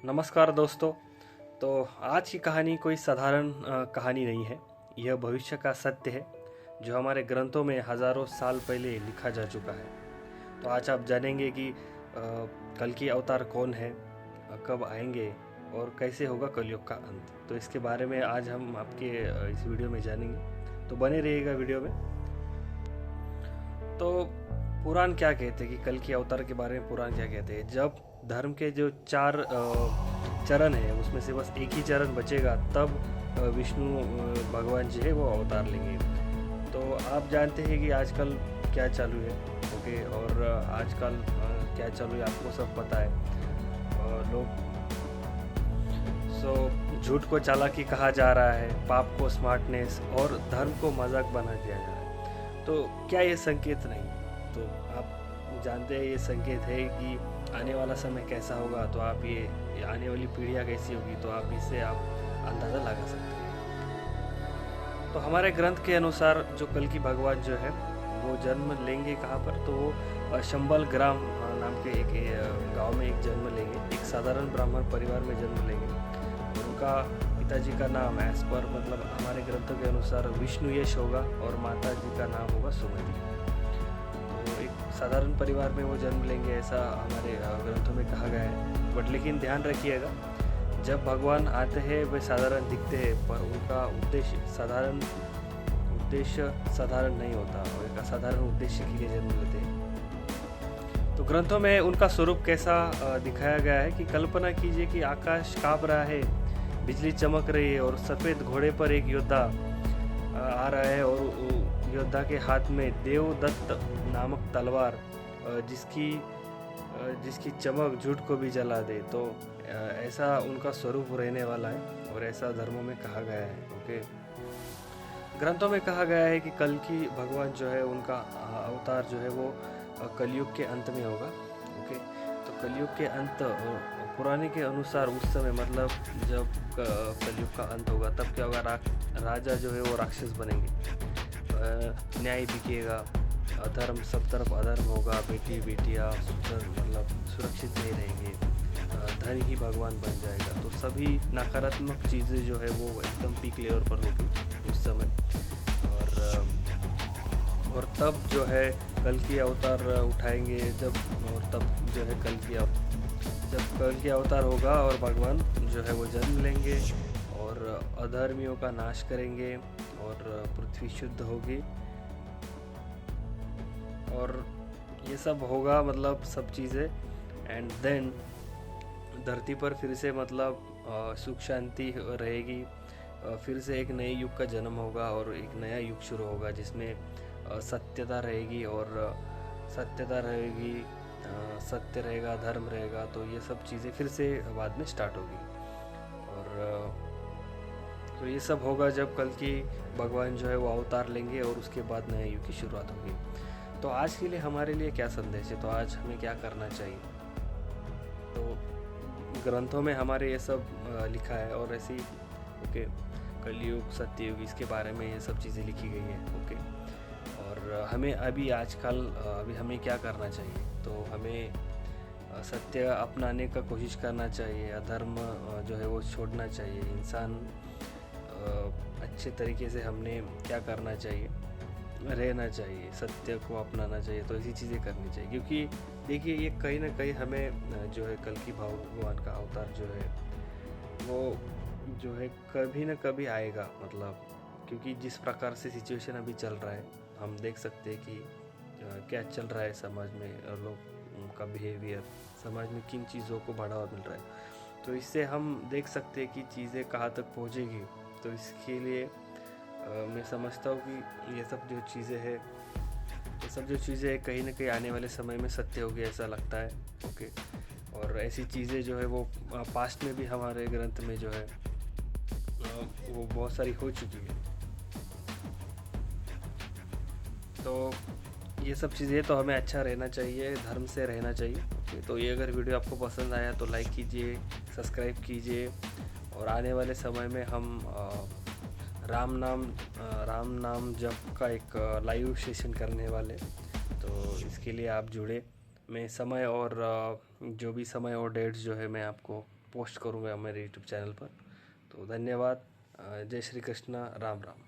नमस्कार दोस्तों। तो आज की कहानी कोई साधारण कहानी नहीं है। यह भविष्य का सत्य है जो हमारे ग्रंथों में हजारों साल पहले लिखा जा चुका है। तो आज आप जानेंगे कि कल की अवतार कौन है, कब आएंगे और कैसे होगा कलयुग का अंत। तो इसके बारे में आज हम आपके इस वीडियो में जानेंगे, तो बने रहिएगा वीडियो में। तो पुराण क्या कहते हैं कि कल की अवतार के बारे में पुराण क्या कहते हैं, जब धर्म के जो चार चरण है उसमें से बस एक ही चरण बचेगा तब विष्णु भगवान जो है वो अवतार लेंगे। तो आप जानते हैं कि आजकल क्या चालू है, ओके, और आजकल क्या चालू है आपको सब पता है। लोग झूठ को चालाकी कहा जा रहा है, पाप को स्मार्टनेस और धर्म को मजाक बना दिया जा रहा है। तो क्या ये संकेत नहीं? तो आप जानते हैं ये संकेत है कि आने वाला समय कैसा होगा। तो आप ये आने वाली पीढ़ियाँ कैसी होगी, तो आप इससे आप अंदाज़ा लगा सकते हैं। तो हमारे ग्रंथ के अनुसार जो कल की भगवान जो है वो जन्म लेंगे कहाँ पर, तो वो शंबल ग्राम नाम के एक गांव में एक जन्म लेंगे। एक साधारण ब्राह्मण परिवार में जन्म लेंगे। उनका पिताजी का नाम एज पर मतलब हमारे ग्रंथों के अनुसार विष्णु यश होगा और माता जी का नाम होगा सुमति। तो एक साधारण परिवार में वो जन्म लेंगे, ऐसा हमारे ग्रंथों में कहा गया है। बट लेकिन ध्यान रखिएगा, जब भगवान आते हैं वे साधारण दिखते हैं, पर उनका उद्देश्य साधारण नहीं होता और एक असाधारण उद्देश्य के लिए जन्म लेते हैं। तो ग्रंथों में उनका स्वरूप कैसा दिखाया गया है कि कल्पना कीजिए कि आकाश कांप रहा है, बिजली चमक रही है और सफ़ेद घोड़े पर एक योद्धा आ रहा है और योद्धा के हाथ में देवदत्त नामक तलवार जिसकी चमक झूठ को भी जला दे। तो ऐसा उनका स्वरूप रहने वाला है और ऐसा धर्मों में कहा गया है। ओके, ग्रंथों में कहा गया है कि कल की भगवान जो है उनका अवतार जो है वो कलयुग के अंत में होगा। ओके, तो कलयुग के अंत पुराने के अनुसार उस समय मतलब जब कलयुग का अंत होगा तब क्या होगा, राजा जो है वो राक्षस बनेंगे, न्याय बिकेगा, अधर्म सब तरफ अधर्म होगा, बेटी बेटियाँ मतलब सुरक्षित नहीं रहेंगे, धन ही भगवान बन जाएगा। तो सभी नकारात्मक चीज़ें जो है वो एकदम पीक लेवल पर होगी उस समय। और तब जो है कल की अवतार उठाएंगे जब, और तब जो है जब कल की अवतार होगा और भगवान जो है वो जन्म लेंगे और अधर्मियों का नाश करेंगे और पृथ्वी शुद्ध होगी और ये सब होगा, मतलब सब चीज़ें। एंड देन धरती पर फिर से मतलब सुख शांति रहेगी, फिर से एक नए युग का जन्म होगा और एक नया युग शुरू होगा जिसमें सत्यता रहेगी और सत्य रहेगा, धर्म रहेगा। तो ये सब चीज़ें फिर से बाद में स्टार्ट होगी और तो ये सब होगा जब कल की भगवान जो है वो अवतार लेंगे और उसके बाद नए युग की शुरुआत होगी। तो आज के लिए हमारे लिए क्या संदेश है, तो आज हमें क्या करना चाहिए? तो ग्रंथों में हमारे ये सब लिखा है और ऐसी ओके, कलयुग सत्ययुग इसके बारे में ये सब चीज़ें लिखी गई है। ओके, और हमें अभी हमें क्या करना चाहिए, तो हमें सत्य अपनाने का कोशिश करना चाहिए, अधर्म जो है वो छोड़ना चाहिए। इंसान अच्छे तरीके से हमने क्या करना चाहिए, रहना चाहिए, सत्य को अपनाना चाहिए। तो ऐसी चीज़ें करनी चाहिए, क्योंकि देखिए ये कहीं ना कहीं हमें जो है कल की भगवान का अवतार जो है वो जो है कभी ना कभी आएगा, मतलब क्योंकि जिस प्रकार से सिचुएशन अभी चल रहा है हम देख सकते हैं कि क्या चल रहा है समाज में, लोग का बिहेवियर, समाज में किन चीज़ों को बढ़ावा मिल रहा है। तो इससे हम देख सकते हैं कि चीज़ें कहाँ तक पहुँचेगी। तो इसके लिए मैं समझता हूँ कि ये सब जो चीज़ें कहीं ना कहीं आने वाले समय में सत्य होगी, ऐसा लगता है। ओके, और ऐसी चीज़ें जो है वो पास्ट में भी हमारे ग्रंथ में जो है वो बहुत सारी हो चुकी है। तो ये सब चीज़ें तो हमें अच्छा रहना चाहिए, धर्म से रहना चाहिए। ओके, तो ये अगर वीडियो आपको पसंद आया तो लाइक कीजिए, सब्सक्राइब कीजिए और आने वाले समय में हम राम नाम जप का एक लाइव सेशन करने वाले। तो इसके लिए आप जुड़े। मैं समय और जो भी समय और डेट्स जो है मैं आपको पोस्ट करूँगा मेरे यूट्यूब चैनल पर। तो धन्यवाद। जय श्री कृष्ण। राम राम।